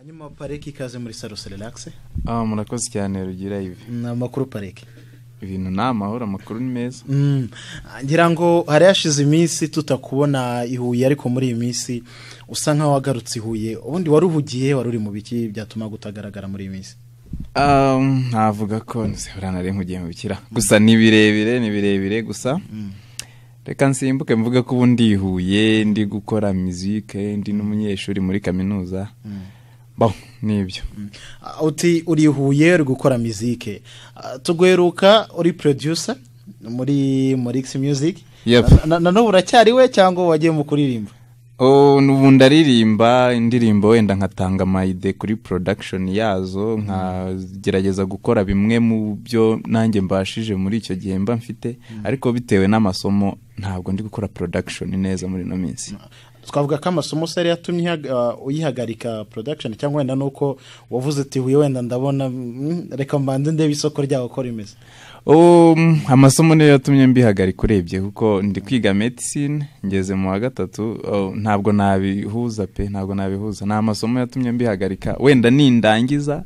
Hanyuma Pareki ikaze muri Salus Relax. Murakoze cyane rugira ibi. Namakuru Pareki. Ibintu namahoro amakuru ni meza. Ngira ngo hari yashize iminsi tutakubona ihuye ariko muri iyi minsi usa nka wagarutse ihuye. Ubundi waruhugiye waruri mu biki byatuma gutagaragara muri iyi minsi. Navuga ko nzihora nari nkugiye mu bikira. Gusa ni birebire gusa. Reka nsimbuke mvuga ko ubundi ihuye ndi gukora musique ndi n'umunyeshuri muri kaminuza. Bon, nibyo. Uti urihuye uri gukora musique. Tugweruka uri producer muri X Music. Yep. Na uracyari we cyangwa wagiye mu kuririmba? Nubu ndaririmba indirimbo wenda nkatanga mayide kuri production yazo nkagerageza gukora bimwe mu byo nanjye mbashije muri icyo gihe mba mfite ariko bitewe n'amasomo ntabwo ndi gukora production neza muri no minsi. Twavuga ko amasomo sari yatumye uyihagarika production cyangwa wenda nuko wavuze ati wenda ndabona reka mbande ndebe isoko ryawo ko rimeze. Amasomo niyo yatumye mbihagarika urebye kuko ndi kwiga medicine ngeze mu wa gatatu ntabwo nabihuza nta masomo yatumye mbihagarika wenda nindangiza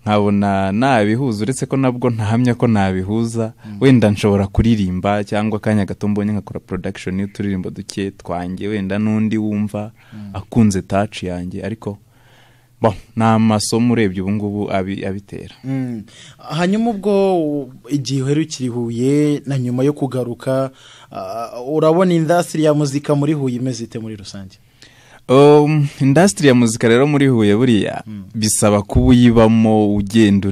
nkabona nabihuza uretse ko nabwo ntahamya ko nabihuza wenda nshobora kuririmba cyangwa kanya gato mbonye nkakora production y'uturirimbo duke twanjye wenda nundi wumva akunze touch yanjye ariko na masomo urebye ubu ngubu abitera. Hanyuma ubwo igihe uherukira Huye na nyuma yo kugaruka urabona industry ya muzika muri Huye imeze ite muri rusange? Industry ya muzika rero muri Huye buriya bisaba kubuyibamo ugenda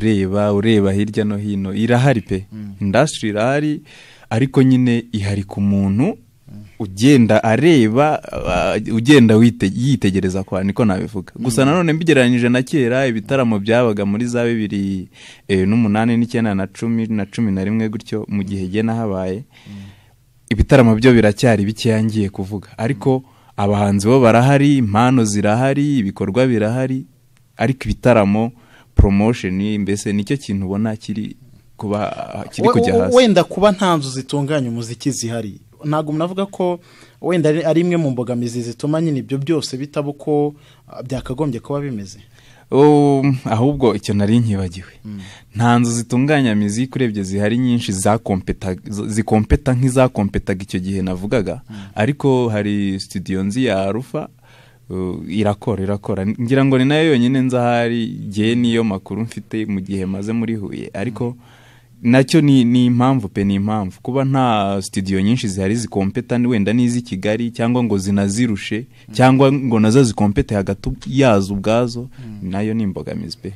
ureba hirya no hino irahari pe. Industry irahari ariko nyine ihari ku muntu ugenda areba ugenda yitegereza kwa niko nabivuga. Gusa nanone mbigereranyije na kera ibitaramo byabaga muri za 2008 9 na 10 na 11 gutyo mu gihe gena habaye ibitaramo byo biracyari bikeyangiye kuvuga ariko abahanzi bo barahari impano zirahari ibikorwa birahari ariko ibitaramo promotion mbese nicyo kintu ubona kiri kujya hasi. Wenda kuba ntanzu zitunganya umuziki zihari ntago munavuga ko wenda ari imwe mu mbogamizi zituma nyine ibyo byose bitabo ko byakagombye kuba bimeze. Ahubwo icyo nari nkibagiwe ntanzu zitunganya music urebye zihari nyinshi zikompeta nk'izakompetaga icyo gihe navugaga ariko hari studio nzi ya Alpha irakora ngira ngo ni nayo yonyine nzahari gihe niyo makuru mfite mu gihe maze muri Huye ariko nacyo ni impamvu kuba nta studio nyinshi zihari zikompeta ni wenda nizi Kigali cyangwa ngo zinazirushe cyangwa ngo nazo zikompete hagati yazo ubwazo nayo ni imbogamizi pe.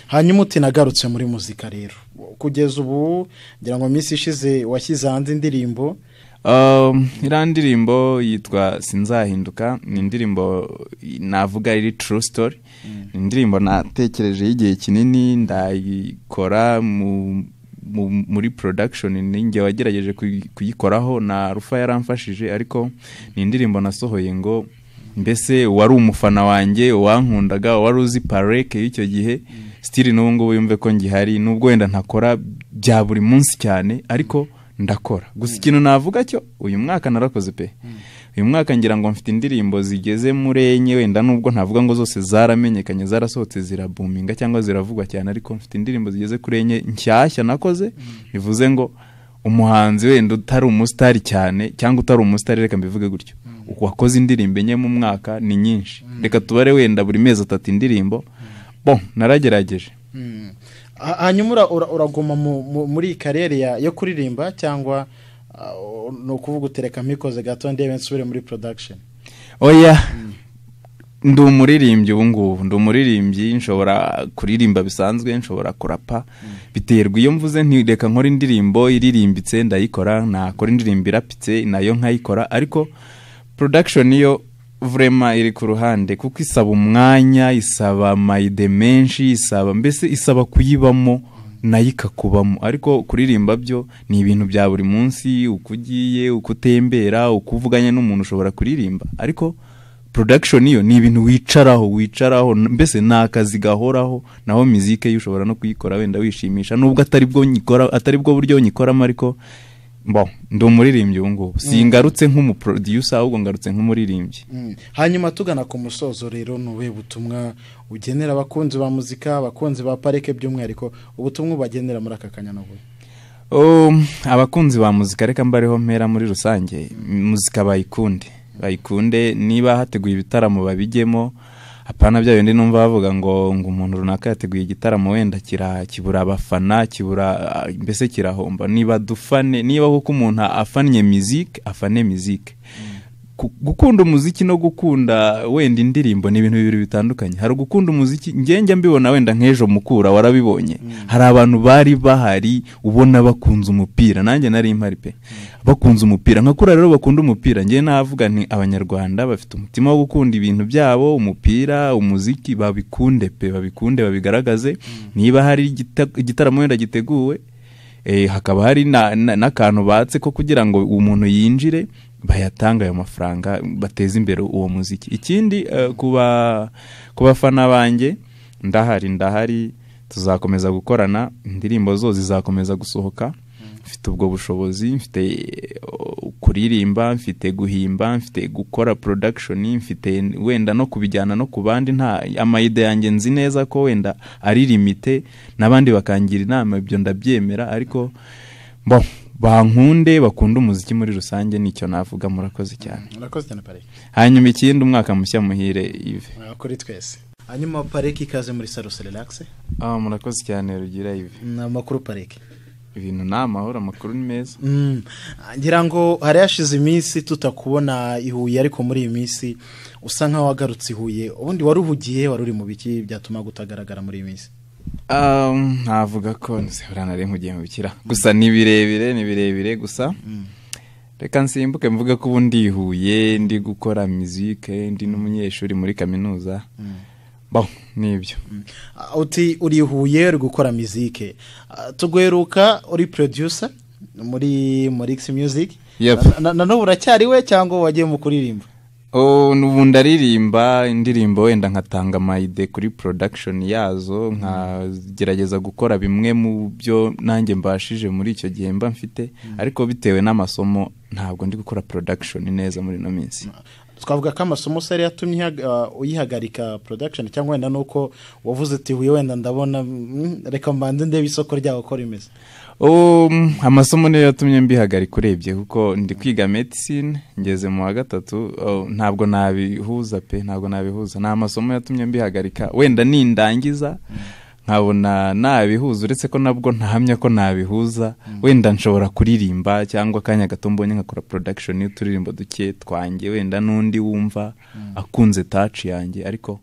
Hanyuma utinagarutse muri muzika rero kugeza ubu ngira ngo minsi ishize washyize hanze indirimbo ndirimbo yitwa Sinzahinduka ni indirimbo navuga iri true story ni indirimbo natekereje y'igihe kinini ndayikora muri production ninge wagerageje kuyikoraho na Rufa yaramfashije ariko ni indirimbo nasohoye ngo mbese wari umufana wanjye wankundaga wari uzi Pareke y'icyo gihe still n'ubu ngubu yumve ko ngihari nubwo wenda ntakora bya buri munsi cyane ariko ndakora gusa ikintu navuga cyo uyu mwaka narakoze pe. Uyu mwaka ngira ngo mfite indirimbo zigeze muri enye wenda nubwo ntavuga ngo zose zaramenyekanye zarasohotse zirabuminga cyangwa ziravugwa cyane ariko mfite indirimbo zigeze kuri enye nshyashya nakoze bivuze ngo umuhanzi wenda utari umustar cyane cyangwa utari umustar reka mbivuge gutyo wakoze indirimbo enye mu mwaka ni nyinshi reka tubare wenda buri mezi 3 indirimbo naragerageje. Hanyuma uragoma muri karere yo kuririmba cyangwa no kuvuga utereka mikoze gato ndebe nsubire muri production? Oya ndi umuririmbyi ubu ngubu ndi umuririmbyi nshobora kuririmba bisanzwe nshobora kurapa biterwa iyo mvuze nti reka nkora indirimbo iririmbitse ndayikora nakora indirimbo irapitse nayo nkayikora ariko production yo vraiment iri ku ruhande kuko isaba umwanya isaba mayide menshi isaba kuyibamo nayikakubamo ariko kuririmba byo ni ibintu bya buri munsi ukugiye ukutembera ukuvuganye n'umuntu ushobora kuririmba ariko production yo ni ibintu wicaraho mbese nakazi gahoraho naho musique yushobora no kuyikora wenda wishimisha nubwo atari bwo buryo nyikoramo ariko ndi umuririmbyi ubu ngubu singarutse nk'umuproducer ahubwo ngarutse nk'umuririmbyi. Hanyuma tugana ku musozo rero nube butumwa ugenera abakunzi ba muzika, abakunzi ba Parike by'umwihariko, ubutumwa bagenera muri aka kanya n'ubu? Abakunzi ba muzika reka mbareho mpera muri rusange, muzika bayikunde niba hateguye ibitaramo babijyemo, apana bya bindi numva bavuga ngo umuntu runaka yateguye igitaramo wenda kibura abafana, mbese kirahomba. Niba dufane, niba kuko umuntu afanye afane music. Gukunda umuziki no gukunda wenda indirimbo ni ibintu bibiri bitandukanye. Hari gukunda umuziki, njye mbibona wenda nk'ejo mukura warabibonye, hari abantu bari bahari ubona bakunze umupira, nanjye nari impari pe, bakunze umupira nkakura rero bakunda umupira. Njye navuga nti abanyarwanda bafite umutima wo gukunda ibintu byabo, umupira, umuziki, babikunde pe, babikunde babigaragaze. Niba hari igitaramo wenda giteguwe, hakaba hari n'akantu batse ko kugira ngo umuntu yinjire, bayatanga ayo mafaranga bateza imbere uwo muziki. Ikindi ku bafana banjye ndahari, tuzakomeza gukorana, indirimbo zo zizakomeza gusohoka. Mfite ubwo bushobozi, mfite kuririmba, mfite guhimba, mfite gukora production, mfite wenda no kubijyana no kubandi. Nta amayide yanjye nzi neza ko wenda ari limite, nabandi bakangira inama, ibyo ndabyemera. Ariko bankunde bakunda umuziki muri rusange, nicyo navuga. Murakoze cyane. Murakoze cyane Parike. Hanyuma ikindi, umwaka mushya muhire Yves. Kuri twese. Hanyuma Parike ikaze muri Salus Relax. Murakoze cyane Rugira Yves. Amakuru Parike? Ibintu ni amahoro, amakuru ni meza. Ngira ngo hari hashize iminsi tutakubona ihuye, ariko muri iyi minsi usa nkaho wagarutse ihuye. Ubundi waruhugiye, wari mu biki byatuma gutagaragara muri iyi minsi? Navuga ko nari nkugiye mu bikira, gusa ni birebire gusa. Reka nsimbuke mvuga ko ubundi ihuye ndi gukora musique, ndi n'umunyeshuri muri kaminuza. Nibyo. Uti urihuye uri gukora musique, tugweruka uri producer muri X Music. Na no uracyari we cyangwa wagiye mu kuririmba? Nubu ndaririmba indirimbo wenda nkatanga amayide kuri production yazo, nkagerageza gukora bimwe mu byo nanjye mbashije muri icyo gihe mba mfite, ariko bitewe n'amasomo ntabwo ndi gukora production neza muri no minsi. Twavuga ko amasomo sari yatumye uyihagarika production, cyangwa wenda nuko wavuze ati huye wenda ndabona reka mbande ndebe isoko ryawo ko rimeze? Amasomo niyo yatumye mbihagarika urebye, kuko ndi kwiga medicine ngeze mu wa gatatu. Ntabwo nabihuza pe, nta masomo yatumye mbihagarika. Wenda nindangiza nkabona nabihuza, uretse ko nabwo ntahamya ko nabihuza. Wenda nshobora kuririmba, cyangwa kanya gato mbonye nkakora production y'uturirimbo duke twanjye, wenda n'undi wumva akunze touch yanjye. Ariko